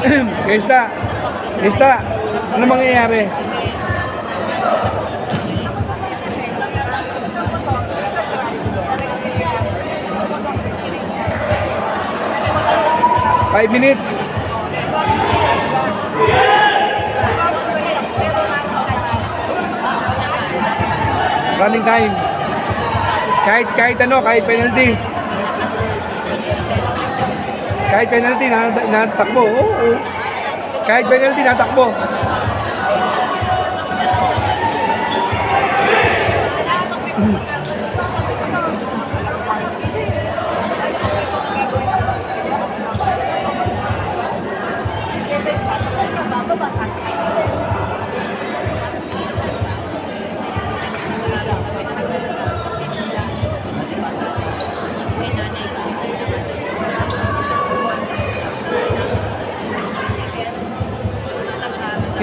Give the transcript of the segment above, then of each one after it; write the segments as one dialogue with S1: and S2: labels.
S1: Kesta, ano mangyayari? Five minutes. Running time. Kahit penalty. Kahit penalty natakbo. Oo. Kahit penalty natakbo.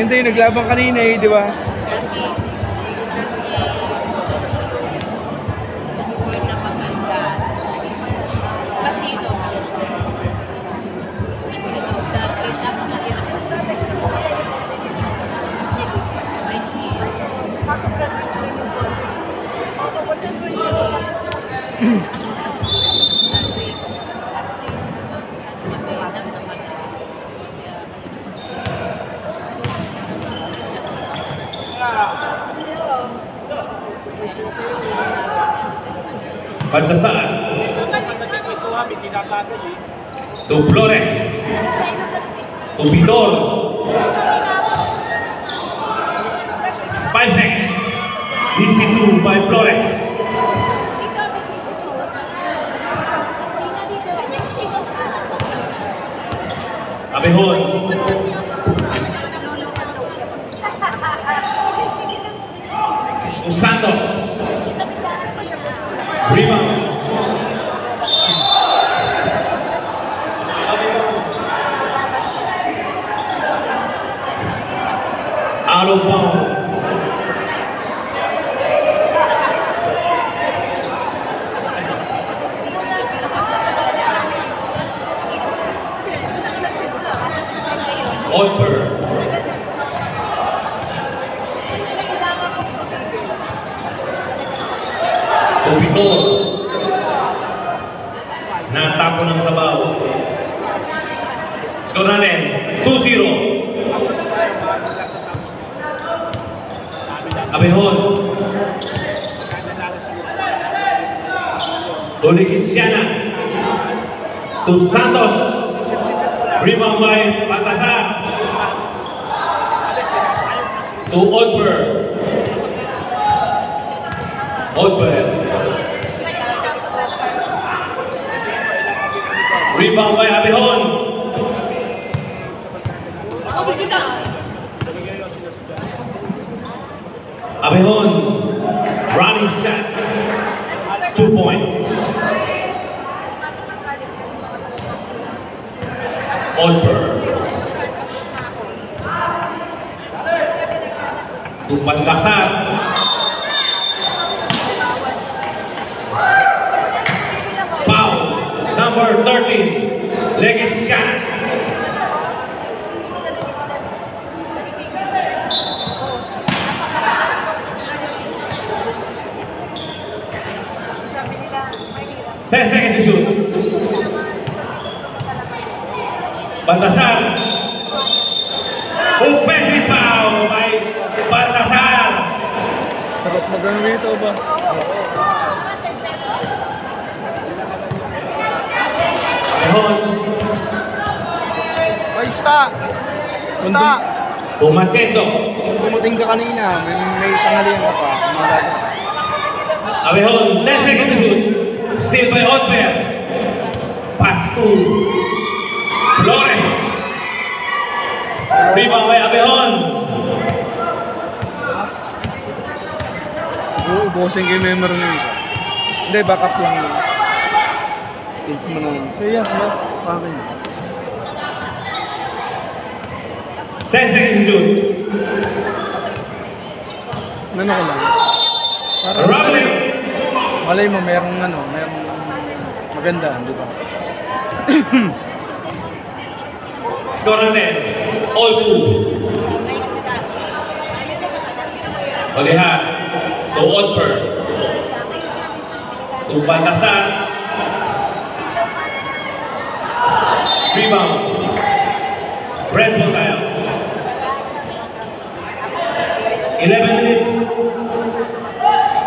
S1: Hindi yung naglaban kanina eh, di ba?
S2: Baltasar to Flores to Vitor 5 seconds. DC2 by Flores. Abejón to Santos. Rebound. Out of bounds. Olper. Vitor. Natapon ng sabaw. Score natin, 2-0. Abejón. Ulikisiana. To Santos. Rebound by Baltasar. To Olper. Rebound by Abejón. Abejón. Running shot. 2 points. Olper. To Baltasar. Number 13, Legacia. Ten seconds to shoot. Baltasar. Offensive foul by Baltasar.
S1: Sarap magano rito ba? Sta!
S2: Pumacheso.
S1: Pumating ka kanina, may tanghalian ka pa.
S2: Abejón, 10 seconds to shoot. Steal by Olper. Pass to Flores. Rebound by Abejón.
S1: Ubusin kayo memory nyo isa. Hindi, backup lang yun. Case mo naman. So yes, no? Pakin.
S2: 10 seconds to shoot.
S1: Ano ko lang?
S2: Robin!
S1: Malay mo, merong maganda, di ba?
S2: Score natin, all two. Olihan, to Odper. To Baltasar. Rebound. Red ball tayo. 11 minutes.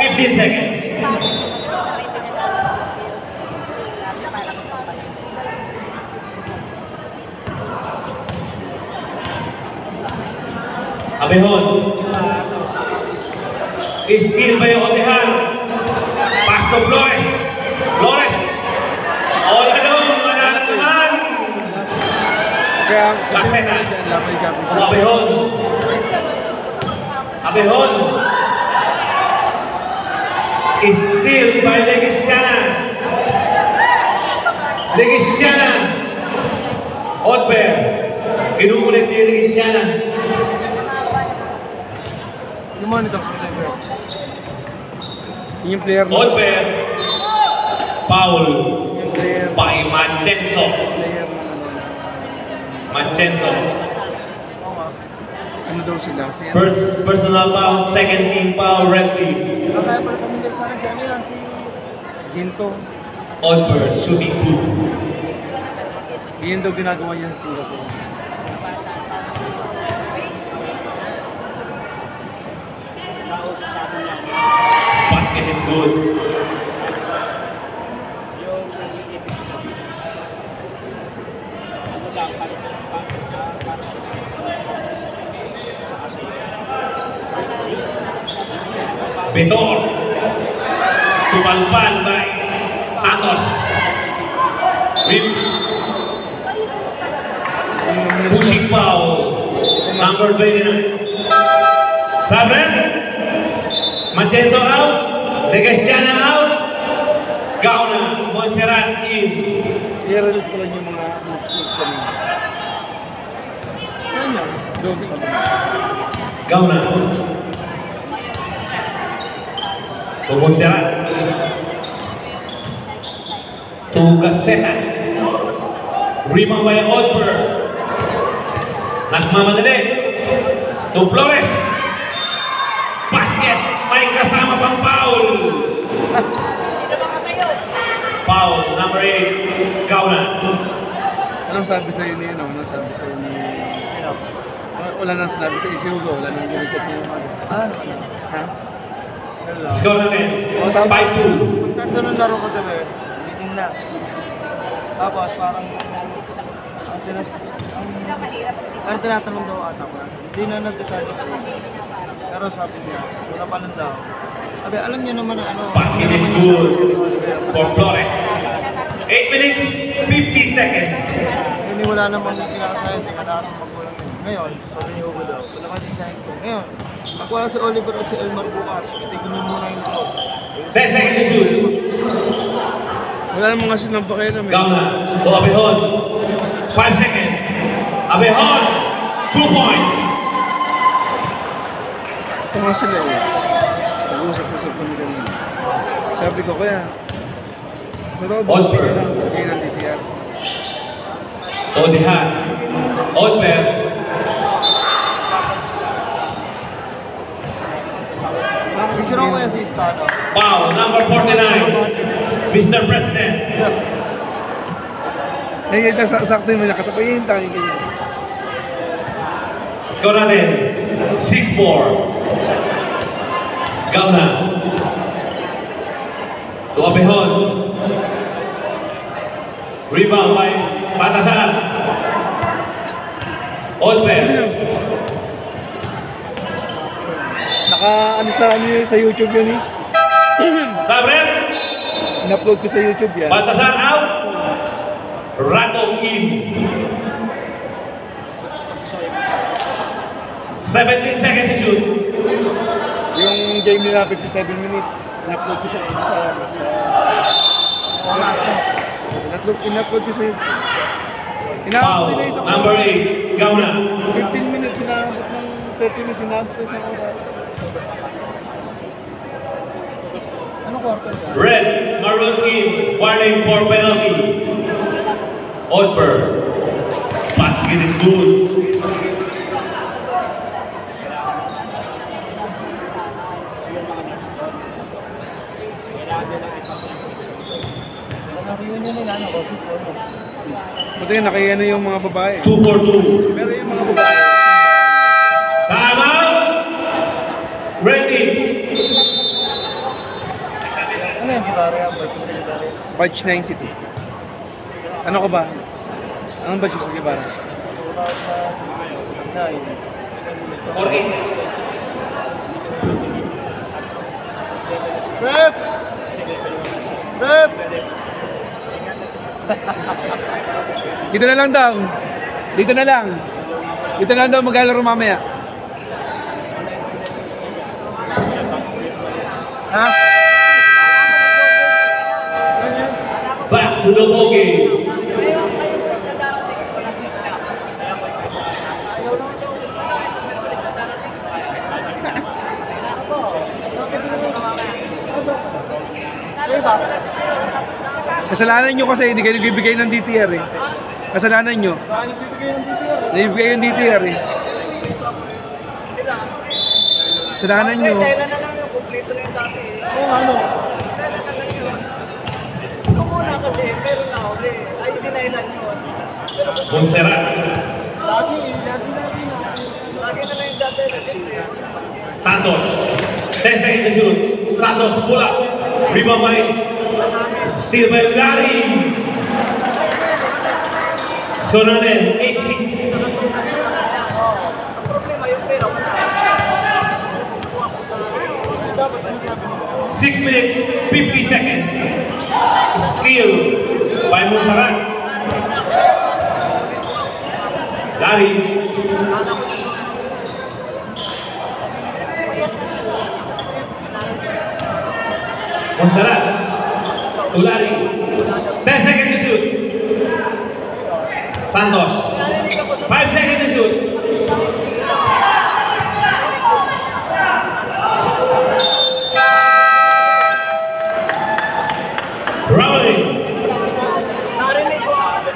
S2: 15 seconds. Abehon. Steal by Odehan. Pass to Flores. Flores. All alone. Wala na naman.
S1: Kaya,
S2: Kasena.
S1: lapay ka.
S2: Abehon. Abehon. Steal by Legisiana. Legisiana. Odber. Inuulit ni Legisiana.
S1: Yung monitor sa player. Yung player na.
S2: Odber. Foul.
S1: Yung player.
S2: By Mancenso.
S1: Player na
S2: Mancenso.
S1: ano daw sila?
S2: First personal foul, second team foul, red team.
S1: Kaya pala pamilya sa akin, siya lang si Ginto.
S2: Odber, shooting two.
S1: Iyan daw ginagawa yan sa Singapore.
S2: Basket is good. Betor. Subalpan by Santos. Rip. Pushing foul. Number 29. Sabren. Mancenso out. Legasiana out. Gauna. Montserrat in.
S1: I-release ko lang yung mga moves kanina. Ano yan? Doon sa kanina.
S2: Gauna. To Montserrat. To Gaceta. Rebound by Odber. Nagmamadali. To Flores. Basket. May kasama pang foul. Foul. Number 8. Gauna.
S1: Anong sabi sa'yo ni ano? Anong sabi sa'yo ni... Wala nang sinabi sa Isiugo. Wala nang ginigit niya yung mga. Ha?
S2: Score natin. 5-2.
S3: Pagkasa nung laro ko gabi, meeting na. Tapos parang ang tinatanong daw ata ko. Hindi na nagdetalye ko. Pero sabi niya, wala pa lang daw. Sabi, alam niyo naman na ano.
S2: Basket is good for Flores. 8 minutes, 50 seconds.
S3: Hindi wala namang pinakasayan, hindi ka nakasang magkulang yun. Ngayon, sabi niyo ko daw, wala ka design ko. Ngayon, pag wala si Oliver at si Elmar bukas, itigil mo muna yung ito.
S2: 10 seconds to shoot.
S1: Wala namang kasi nang pakialam eh.
S2: Gauna to Abehon. 5 seconds. Abehon, 2 points.
S1: Ito nga sila eh. Pag-usap-usap kami kanina. Sabi ko kaya. Pero
S2: Odber.
S1: Hindi ng DTR.
S2: Odehan. Odber.
S3: Picture ko kaya si Estado.
S2: Foul, number 49. Mr. President.
S1: Nakikita sakto mo niya. Katapayin tayo ganyan.
S2: Score natin. 6-4. Gauna. To Abehon. Rebound by Baltasar. Odber.
S1: Ano sa YouTube yun eh.
S2: Sabren.
S1: In-upload ko sa YouTube yan.
S2: Baltasar out. Rato in. 17 seconds to shoot.
S1: Yung game nila 57 minutes. In-upload ko siya in-upload ko sa YouTube.
S2: Foul,
S1: Nila isang
S2: number 8. Gauna.
S1: 15 minutes sinabot ng 30 minutes sinabot ko isang oras. Ano quarter ka?
S2: Red, Maroon team, warning for penalty. Odber. Basket Basket is good.
S3: Reunion nila, ano, kasi po, ano.
S1: Buti nga nakiyano yung mga babae.
S2: 2 for 2.
S1: Pero yung mga babae,
S2: Time out. Red team.
S3: Ano yung Gibari ang batch sa Gibari?
S1: batch 92. Ano ka ba? Anong batch yung sa Gibara?
S3: 2009.
S2: 48.
S3: Rep! Rep!
S1: Dito na lang daw. Dito na lang. Dito na lang daw maglalaro mamaya.
S3: Ha?
S2: Back to the ball game.
S1: Kasalanan nyo kasi hindi kayo nagbibigay ng DTR eh. Kasalanan nyo. Nagbibigay yung DTR eh. Kasalanan nyo.
S3: Kailan na lang yung complete na yung dati eh. Oo, ano? Kailan na lang yun. Ito muna kasi, meron na uli. Ay, hindi na ilan yun.
S2: Montserrat.
S3: Lagi na lang yung dati.
S2: Santos. 10 seconds to shoot. Santos pull up. Rebound by steal by Larry. Score natin 8-6.
S3: Ang problema yung pera mo na.
S2: 6 minutes 50 seconds. Steal by Montserrat. Larry. Montserrat. To Larry. 10 seconds to shoot. Santos. 5 seconds to shoot. Rowling.
S3: Narinig ko kasi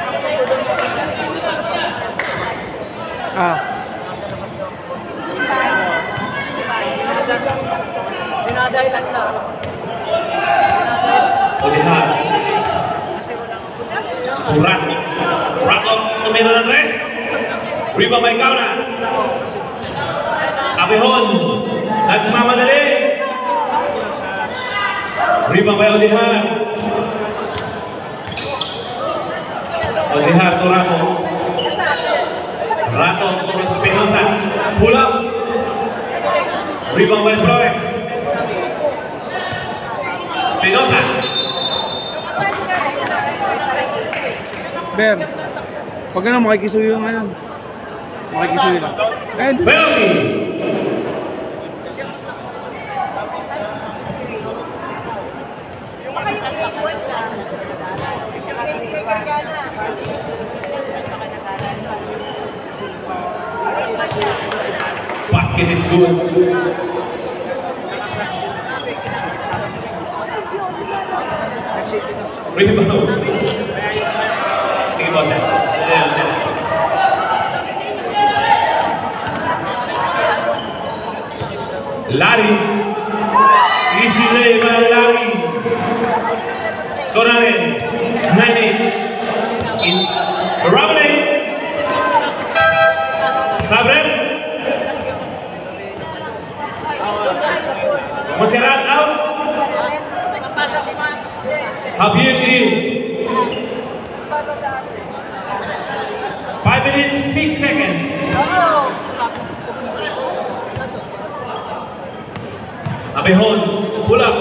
S1: Ah.
S3: dinadahilan na.
S2: Odihar. Rato. Rato tumira ng tres. Rebound by Gauna. Abihon. Nagmamadali. Rebound by Odihar. Odihar to Rato. Rato to Espinosa. Pull up. Rebound by Flores. Espinosa.
S1: Ber. Pag ano, makikisuyo ngayon. Makikisuyo lang. Eh,
S2: Penalty. Basket is good. Rebound. Sige, boses. Larry. Easy lay by Larry. Score natin. 9-8. In Rowling. Sabrem. Montserrat out. Javier in. 5 minutes, 6 seconds. Abihon, pull up.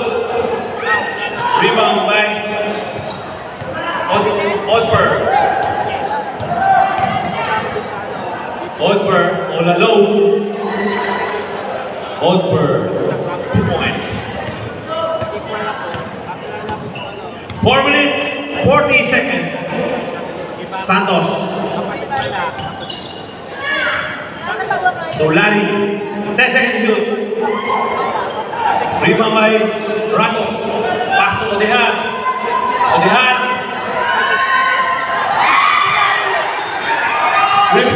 S2: Rebound by Odper. Odper, all alone. Odper, 2 points. 4 minutes, 40 seconds. Santos. To Larry. 10 seconds shoot. Rebound by Rato. Pass to Odihar. Odihar. Rebound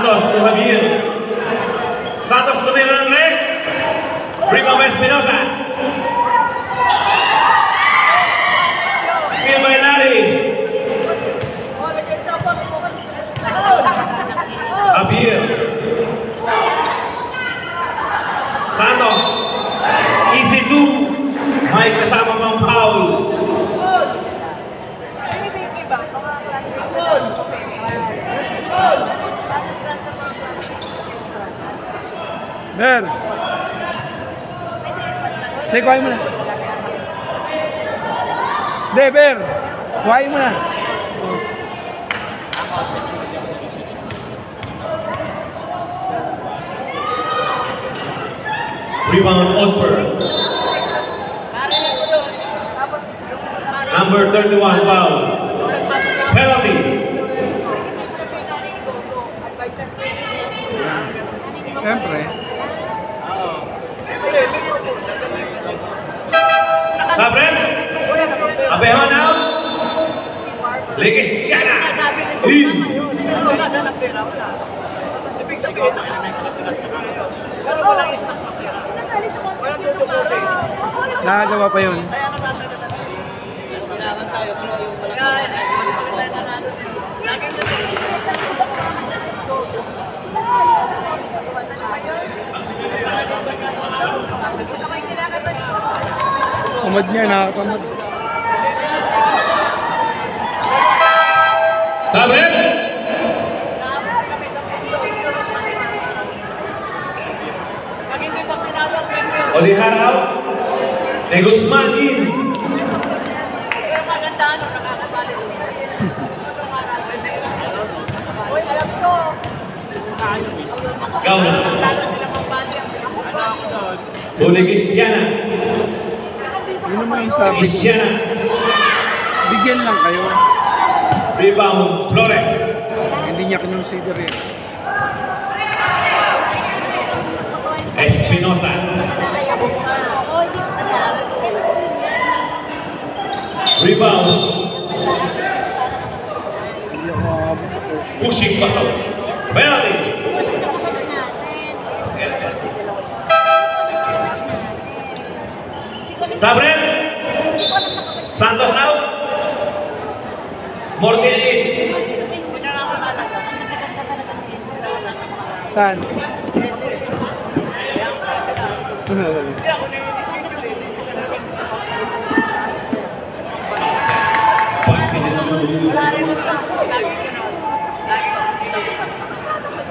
S2: Santos to Javier. Santos tumira ng left. Rebound Espinosa. Steal by Larry. Javier. Santos. Easy 2. May kasama pang foul.
S1: Ber. Hindi, kuhain mo na. Hindi, Ber. Kuhain mo na.
S2: Rebound Otper. Number 31 foul. Penalty.
S1: Siyempre.
S2: Sabren. Abehan out. Legesiana.
S1: Nakagawa pa yun. Tamad niya, nakakatamad.
S2: Sabren. Olihar out. De Guzman in. Gauna. Legesiana.
S1: Yun naman yung sabi ko.
S2: Legesiana.
S1: Bigyan lang kayo.
S2: Rebound Flores.
S1: Hindi niya kinonsider eh.
S2: Espinosa. Rebound.
S1: Hindi ako makakabot sa court.
S2: Pushing bato. Penalty. Sabren. Santos out. Morgan in.
S1: Saan?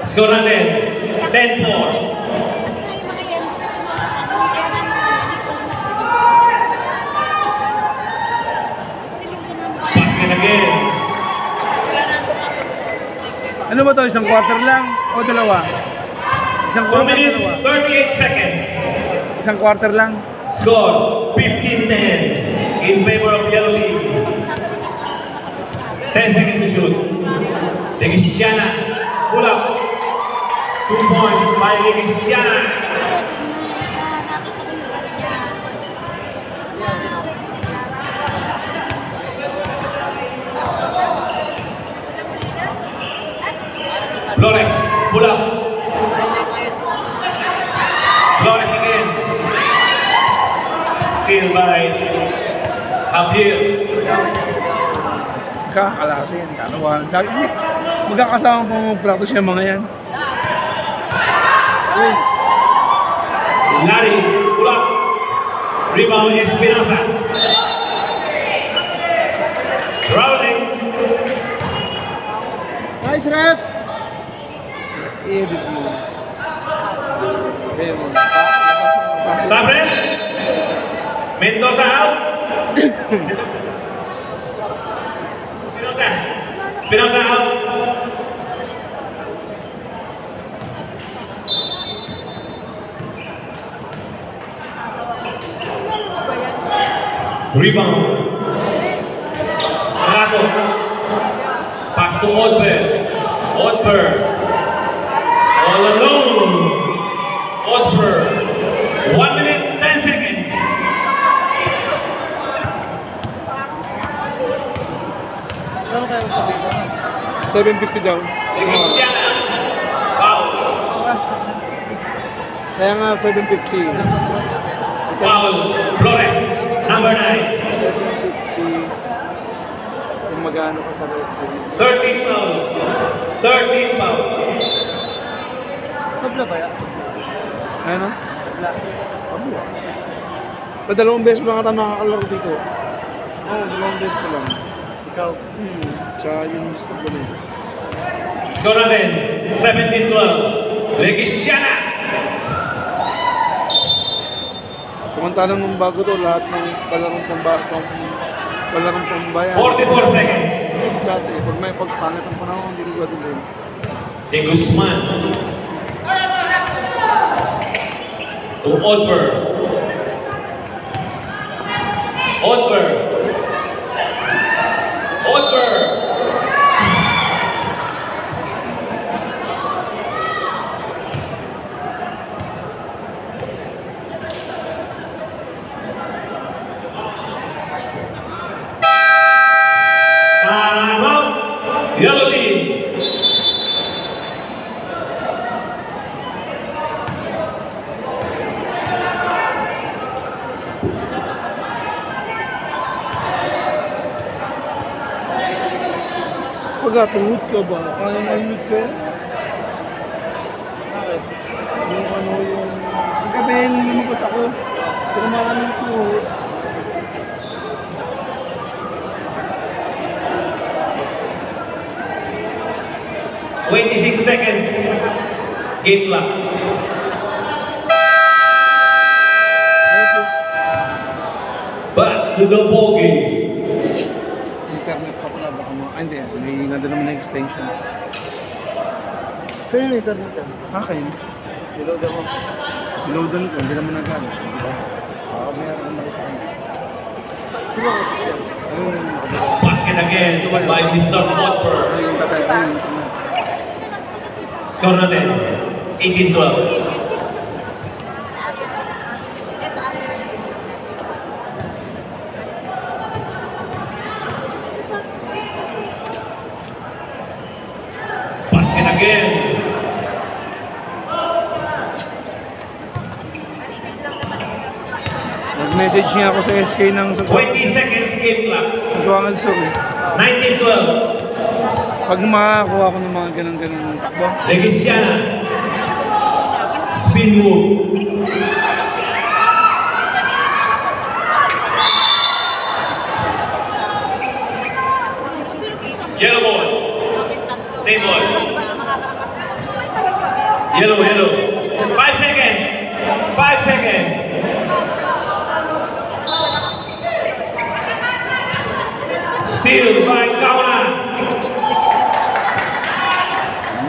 S2: Score natin, 10-4. Basket again.
S1: Ano ba to? Isang quarter lang o dalawa? Isang
S2: 2
S1: quarter,
S2: minutes,
S1: dalawa?
S2: 38 seconds.
S1: Isang quarter lang.
S2: Score, 15-10 in favor of Yellow Team. 10 seconds to shoot. Legesiana, pull up. 2 points by Legesiana. Flores, pull up. Flores again. Steal by Javier.
S1: Kakalasin, kalawan. Magkakasama pa mag-practice yung mga yan.
S2: Larry, pull up. Rebound Espinosa. Rowling.
S3: Nice rep!
S1: I-edit mo.
S2: Sabren. Mendoza out. Espinosa. Espinosa out. Rebound. Rato. Pass to Otper. Otper. All alone. Otper. 1 minute, 10 seconds.
S3: Ano kayo sabi ko?
S1: 750 daw.
S2: Legesiana.
S1: Kaya nga 750.
S2: Foul. Flores. Number 9.
S1: 750. Kung magano ka sa referee.
S2: 13 foul. 13 foul.
S3: Tabla ba yan?
S1: Ano?
S3: Tabla.
S1: Tabla. Dalawang beses pa nga tayo nakakalaro dito. Oo, dalawang beses pa lang.
S3: Ikaw.
S1: Sa yung gusto ko nito.
S2: Score natin. 17-12. Legisiana.
S1: Samantalang nung bago to, lahat ng palarong pambayan.
S2: 44 seconds.
S1: Dati, pag may pagpangit ang panahon, hindi ko gatuloy.
S2: De Guzman. To Oldberg. Oldberg. Oldberg. Time out. Yellow team.
S1: Pagkatungod ka ba? Kaya malimit ka?
S3: Bakit?
S1: Yung ano yung... Pagkabayan lumabas ako. Pero maraming tuhod.
S2: $26 seconds. Game clock. Back to the ball game.
S1: Internet pa pala baka mo. Hindi, may nandun naman na extension.
S3: Kaya yung internet yan.
S1: Akin.
S3: Niload ako.
S1: Loadan ko, hindi naman nagamit. Diba? Meron naman sa akin.
S3: Sino ako?
S1: Ayun,
S2: Basket again by Mr. Oldberg.
S1: ayun, tatay, ayun.
S2: Score natin. 18-12. Basket again.
S1: Nag-message niya ako sa SK ng
S2: 20 seconds game clock.
S1: Tuwangan Sur eh.
S2: 19-12.
S1: Pag makakuha ko ng mga ganun-ganun takbo,
S2: Legisiana. Spin move. Yellow ball. Same ball. Yellow, yellow. 5 seconds. 5 seconds. Steal by Kauna.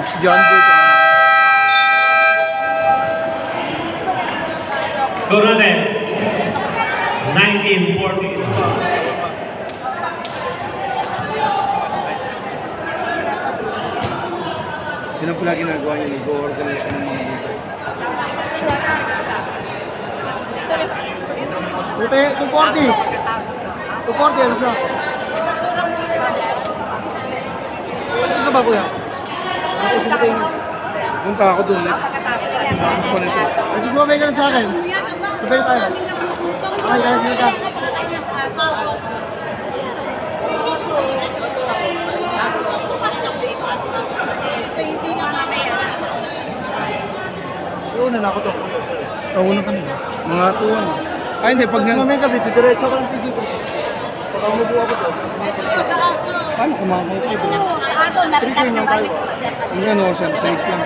S1: si John Burt.
S2: Score natin. 19-14.
S1: Yun ang pala ginagawa niya, nag-organize ng mga dito.
S3: Puti, 240. 240, ano siya? Saan ka ba, kuya? Ako sumutay mo.
S1: Punta ako doon eh. Tapos pa nito.
S3: Hindi sumabay ka lang sa akin. Sabay na tayo. Ay, kaya sila ka. Una na ako to.
S1: Kauna ka na. Mga tuwan. Ay hindi, pag
S3: Pag
S1: nga...
S3: mamaya gabi, diretso ka lang dito. Pag umupo ako to.
S1: Paano kumakain? Ang ano, sa size lang.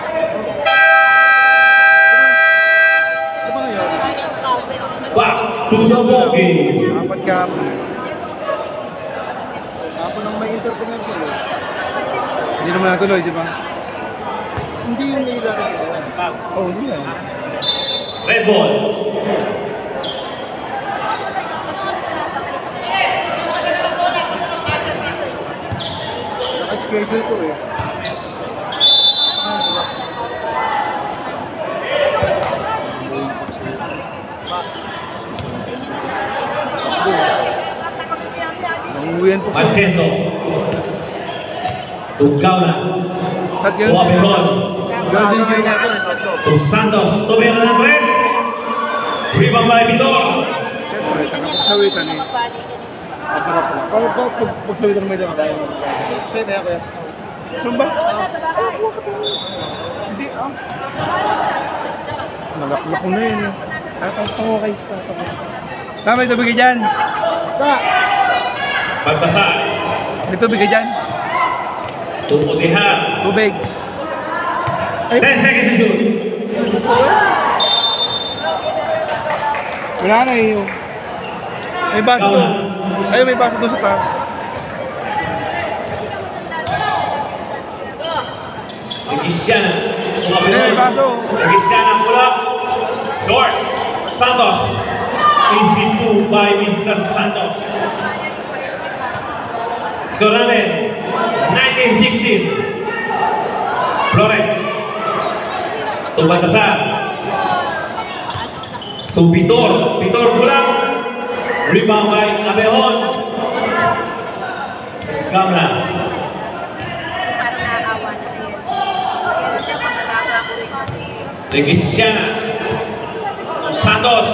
S3: Ano ba ngayon?
S2: Back to the ball game.
S1: Apat ka po.
S3: Ako nang may intercommercial eh.
S1: Hindi naman natuloy, di ba?
S3: Hindi yung nailalagay ko.
S1: Oo, hindi yan.
S2: Red ball.
S3: Naka-schedule ko eh.
S1: Nanguyan po siya.
S2: Mancenso. To Kauna.
S1: At yun,
S2: Wabihon.
S1: Golden
S3: Gagawin
S1: Gate.
S3: natin, set ko.
S2: to Santos. Tumira ng 3. Rebound by Vitor.
S1: Siyempre, tagapagsawitan eh. Para pala. Para pagsawitan may dama tayo.
S3: Pwede ako yan.
S1: Sumba? Hindi ah. Nalaklak ko na yun eh. Ako kay Star. Tama ito bigay dyan.
S2: Baltasar.
S1: Ito bigay dyan.
S2: To Odihar.
S1: Tubig.
S2: 10 seconds to shoot.
S1: Wala na eh. May baso doon. Ayun, may baso doon sa taas.
S2: Cristiana.
S1: May baso.
S2: Cristiana pull up. Short. Santos. Easy 2 by Mr. Santos. Score natin. 19-16. Flores. To Baltasar. To Vitor. Vitor pull up. Rebound by Abejon. Gamna.
S4: Parang nakakawa na rin. Kaya siya pag nagagawa ko rin kasi.
S2: Cristiana. To Santos.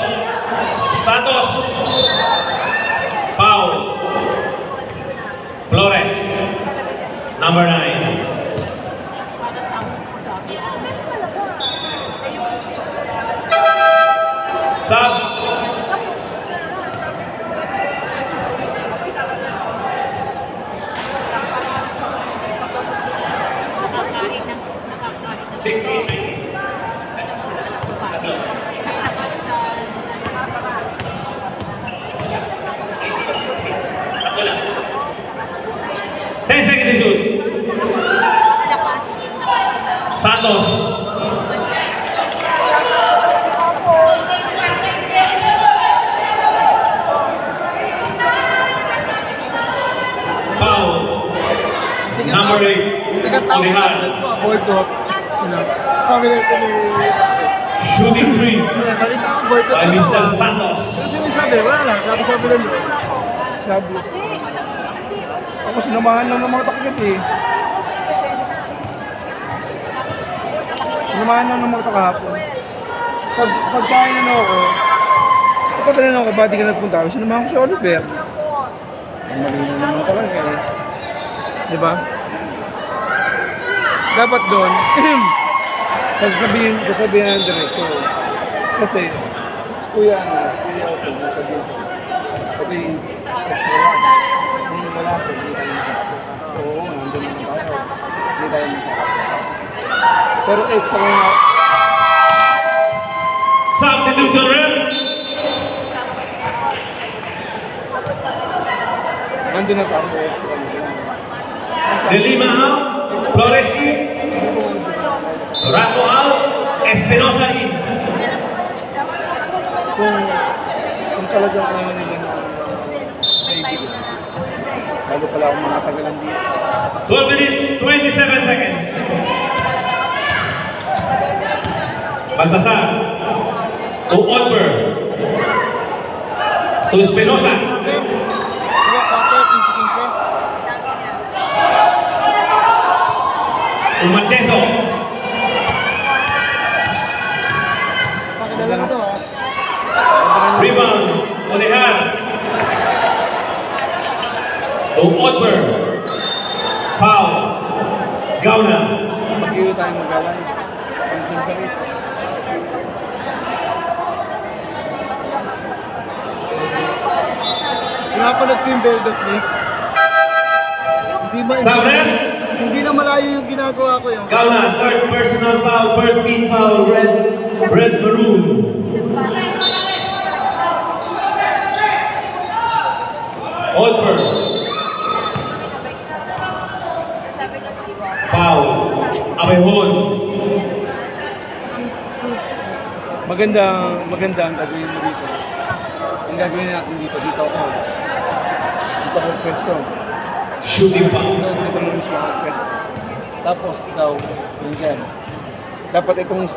S2: Santos. Foul. Flores. Number 9. Sub. Santos. Foul. Number 8. Odihar.
S3: Boycott. Sabi na ito ni...
S2: Shooting 3
S3: Balita ko, boycott.
S2: by Mr. Santos.
S3: Kasi sabi, wala lang. Sabi lang yun.
S1: Sabi. Ako sinamahan lang ng mga takip eh. Sinamahan lang ng mga takahapon. Pagkain ano ako, pagkatalan ako, ba't di ka nagpunta ako, sinamahan ko si Oliver. Ang malino naman talaga eh. Diba? Dapat doon, sasabihin ng director. Kasi, kuya ako, sasabihin sa pati extra lang. Kung wala ako, hindi tayo makakapit. Oo, nandun naman tayo. Hindi tayo makakapit. Pero extra nga.
S2: Substitution rep.
S1: Nandun na tayo extra nga.
S2: De Lima out. Flores in. Rato out. Espinosa in.
S1: Kung talagang ayaw nila na kaibigan. Lalo pala akong mga tagalan dito.
S2: 12 minutes, 27 seconds. Baltasar. To Oliver. To Espinosa. To Mancheso.
S3: Pakidala na to ha.
S2: Rebound. Odihar. To Oliver. Foul. Gauna.
S1: Mag-iyo tayo mag-alay. Nandun ka rin.
S3: Pinapanood ko yung Velvet League.
S2: Sabrem.
S3: Hindi na malayo yung ginagawa ko yung.
S2: Gauna. Third personal foul. First team foul. Red maroon. Oliver. Foul. Abejon.
S1: Maganda ang gagawin mo dito. Ang gagawin natin dito ako. Dito ako pwesto.
S2: Shooting foul.
S1: Dito mo mismo ako pwesto. Tapos ikaw, yun dyan. Dapat itong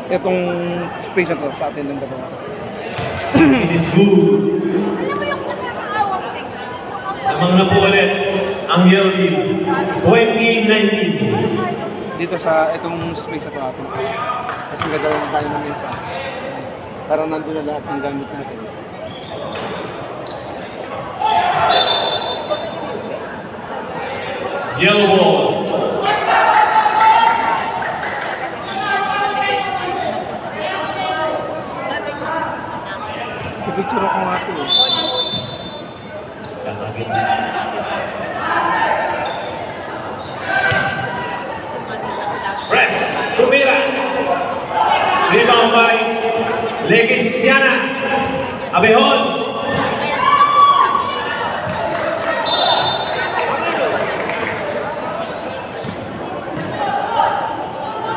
S1: space na to sa atin ng dalawa.
S2: It is good. Namang na po ulit ang Yellow Team 2019.
S1: Dito sa itong space na to atin. Kasi gagawin tayo ng minsan. Parang nandun na lahat ng gamit natin.
S2: Yellow ball.
S1: Picture ako nga ito eh.
S2: Press. Tumira. Rebound by Legisiana. Abehon.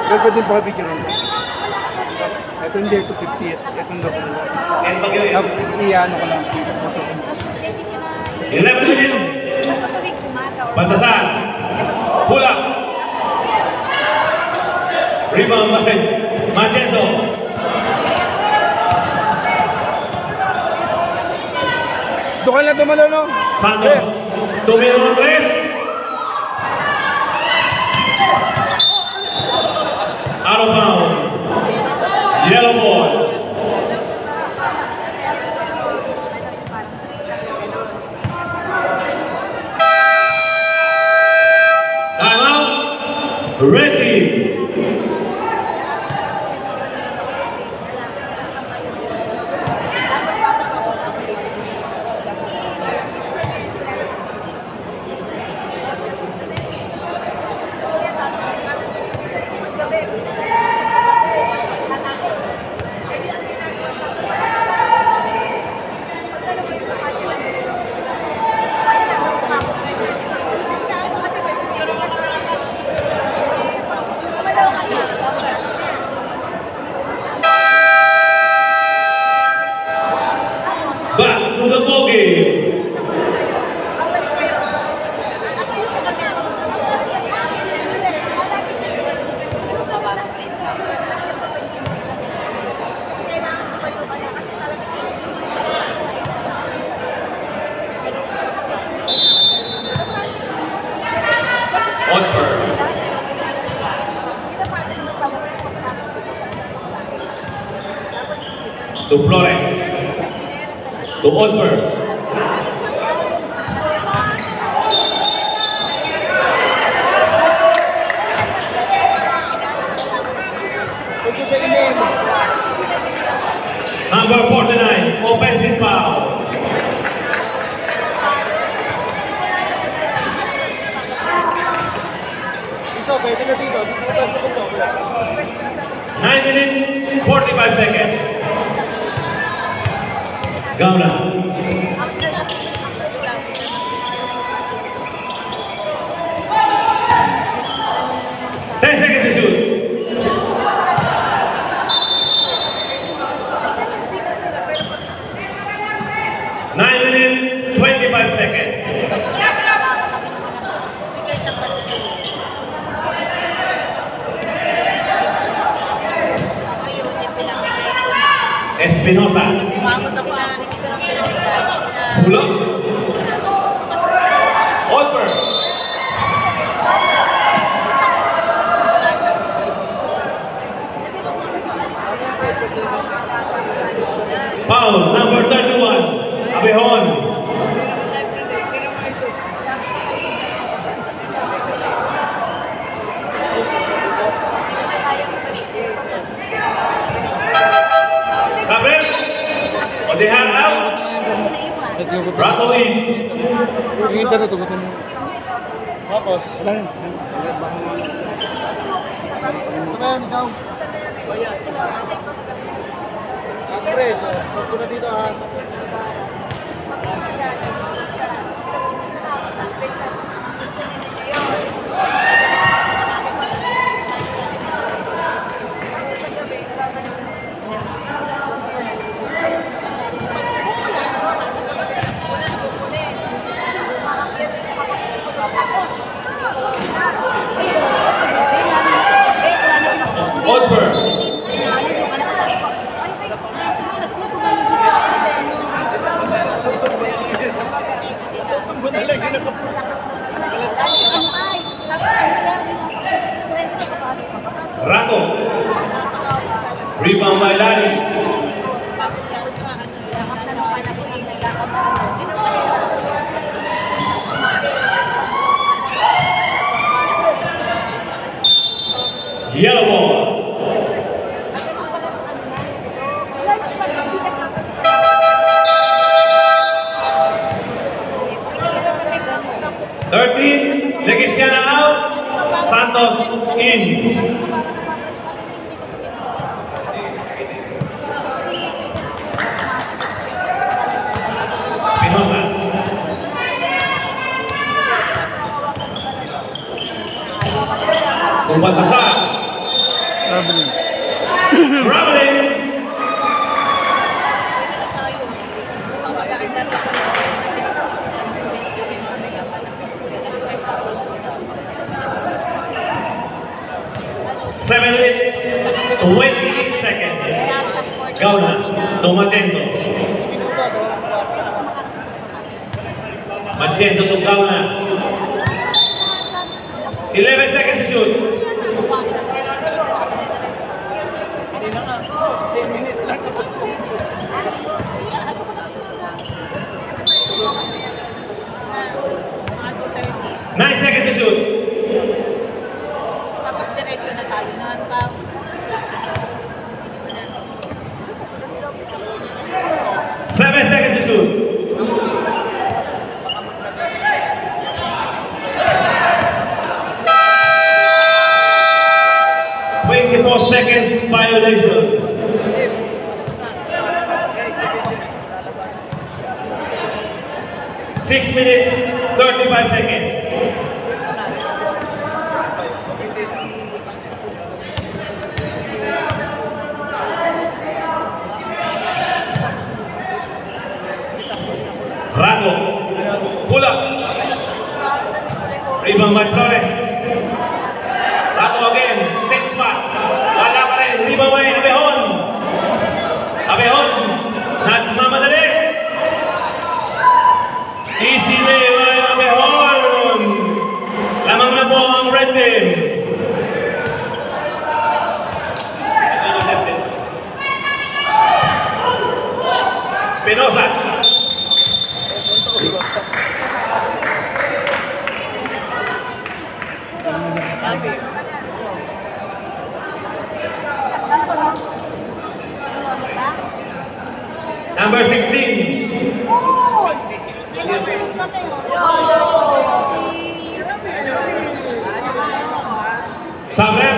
S1: Pero pwede pa picture ito. Ito hindi, ito 50. Itong double.
S2: And Bagyo.
S1: Tapos iyan ko lang.
S2: 11 minutes.
S4: Basta tubig kumakaw.
S2: Batasan. Pull up. Rebound by Machenzo.
S1: Doon lang tumalo, no?
S2: Santos. Tumiro ng 3. Out of bound. Yellow ball. Timeout. Ready. Back to the ball game. Otberg. To Flores. To Otberg.
S3: Ito sa email.
S2: Number 49, offensive foul.
S3: Dito, pwede na dito. Dito na sa punto.
S2: 9 minutes, 45 seconds. Gauna. Ten seconds to shoot. Nine minutes, 25 seconds. Espinosa. Pulo. Otberg. Foul, number 31, Abehon. Kabel. Odehan out. Rattle in.
S1: Kita na, tugutin mo.
S3: Tapos,
S1: Wala yun.
S3: ano ba yan, ikaw? Alfred, huwag ko na dito ha.
S2: Otberg. Rato. Rebound by Larry. Yellow ball. Legisiana out, Santos in. Espinosa. Baltasar. Traveling. Seven minutes, 28 seconds. Gauna, to Machenzo. Machenzo to Gauna. 11 seconds to shoot. Nine seconds to shoot.
S4: Tapos diretso na tayo noon pa.
S2: 7 seconds to shoot. Seconds violation. 6 minutes, 35 seconds. Rato, pull up. Rebound by Flores. Rato again, same spot. Wala pa rin, rebound by Abehon. Abehon, nagmamadali. Easy lay by Abehon. Lamang na po ang red team. Espinosa. Number 16. Sabrem.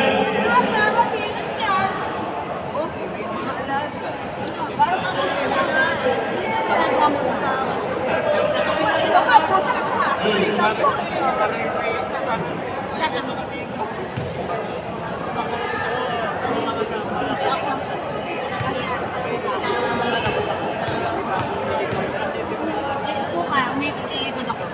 S4: Umisot ako.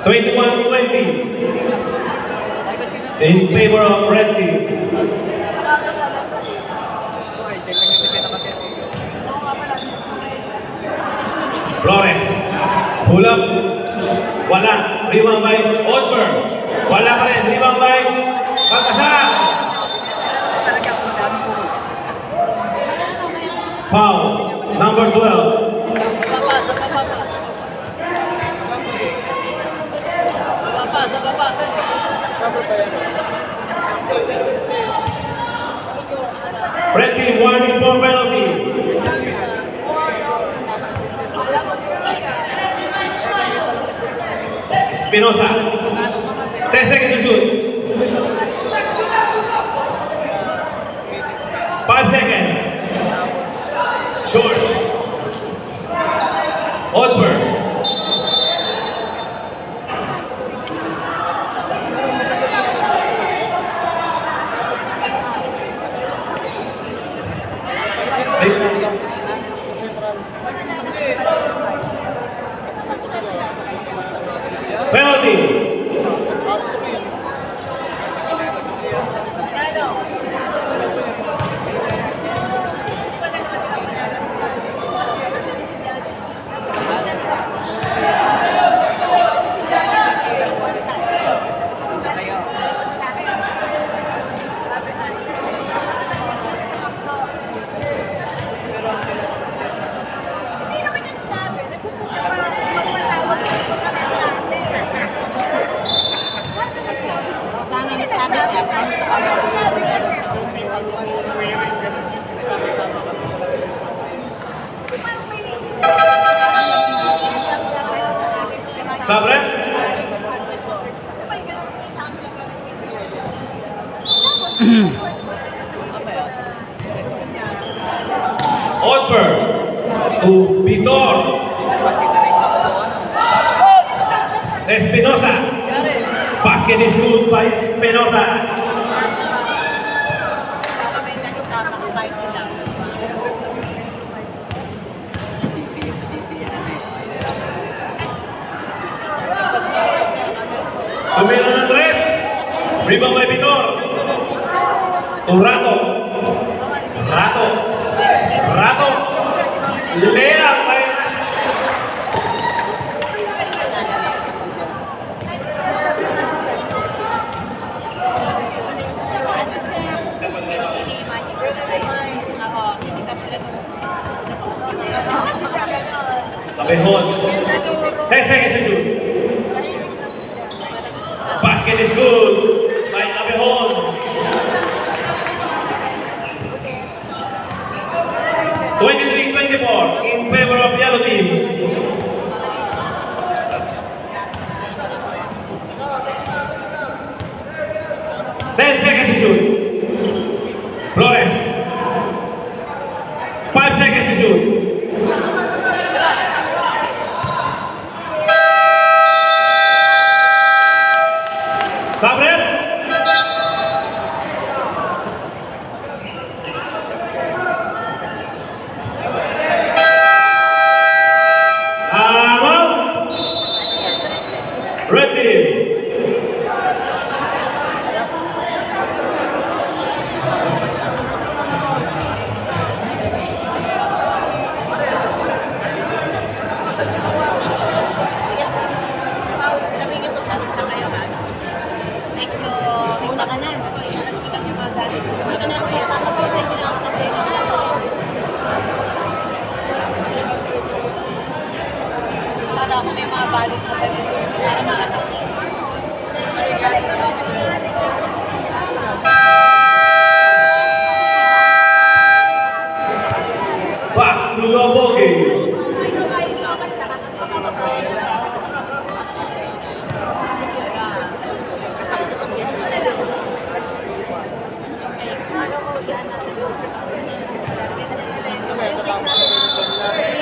S2: 21-20 in favor of red team. Flores, pull up, wala, rebound by Oldberg, wala pa rin, rebound by Baltasar. Foul, number 12. Red team warning for penalty. Espinosa, 10 seconds to shoot. 5 seconds. Short. Oldberg. Penalty. Olper to Vitor. Espinosa. Basket is good by Espinosa. Camilo Andres. Rebound by Vitor. To Rato. Rato. Layup by Abejón. 10 seconds to shoot. Basket is good by Abejón. (23-24) in favor of yellow team. Ten seconds to shoot. Flores. 5 seconds to shoot. Sabrem. Red team.
S4: May mga balik na ba para makatapos.
S2: Back to the ball game.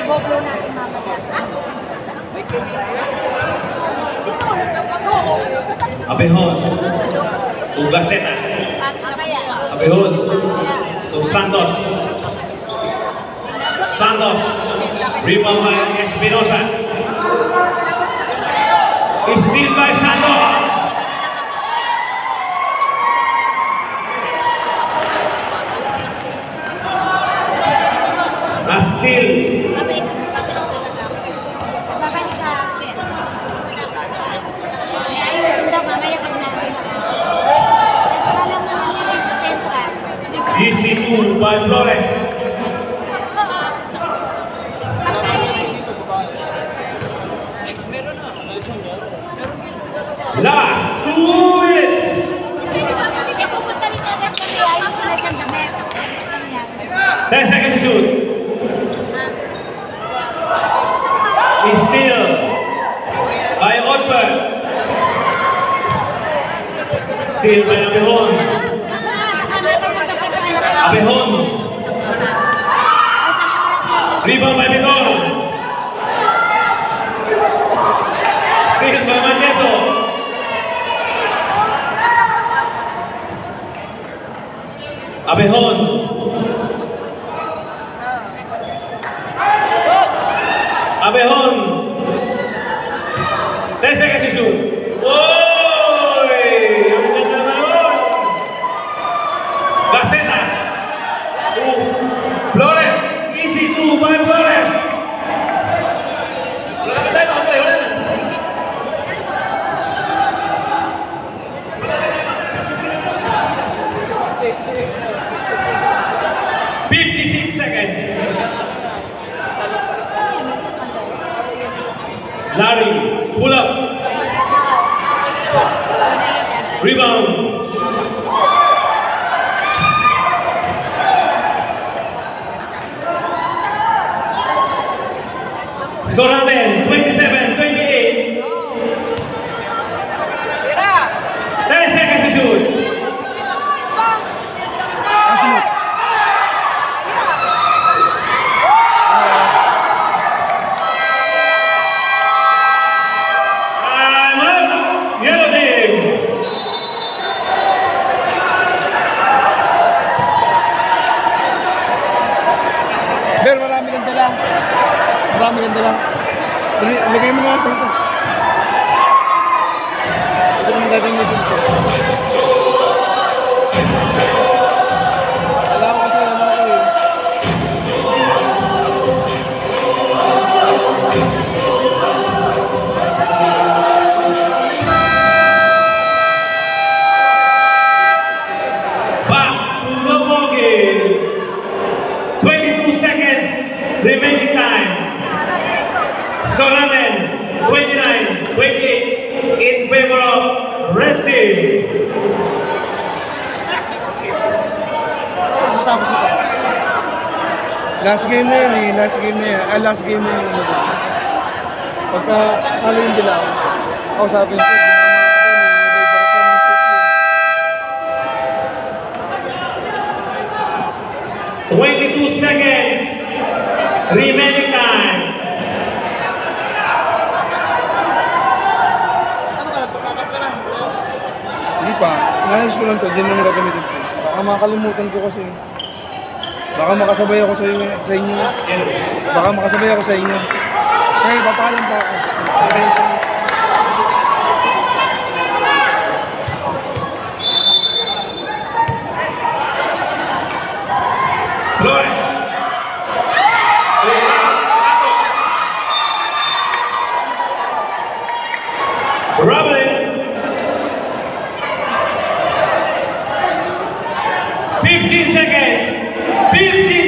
S4: Iboblo natin mamaya.
S2: Abejón. To Gaceta. Abejón. To Santos. Rebound by Espinosa. Steal by Santos. A steal. EC2 by Flores. Last 2 minutes. 10 seconds to shoot. Steal by Olper. Steal by Abejón. Rebound by Vitor. Steal by Manteso. Abejón. Abejón. 10 seconds to shoot. Gaceta. Flores. EC2 by Flores. Wala na tayo, wala na. Larry, pull up. Rebound. Score natin, 27-28. 10 seconds to shoot.
S1: maganda lang. Lagay mo na sa ito. Ito yung gagamitin ko. Alam ko kasi naman ako eh.
S2: Back to the ball game. 22 seconds remaining time. Score natin 29-28 in favor of red team.
S3: Tapos ito.
S1: Last game na yun eh. Last game na yun. Last game na yun. Pagka halo yung dilaw, ako sabi ko,
S2: 22 seconds remaining time.
S3: Ano ka lang? Pakakap ka na.
S1: hindi pa. Inayos ko lang to. Diyan naman gagamitin ko. Baka makalimutan ko kasi. Baka makasabay ako sa inyo. Baka makasabay ako sa inyo. Okay, papalam pa ako. Okay.
S2: Flores. Robin. 15 seconds. 15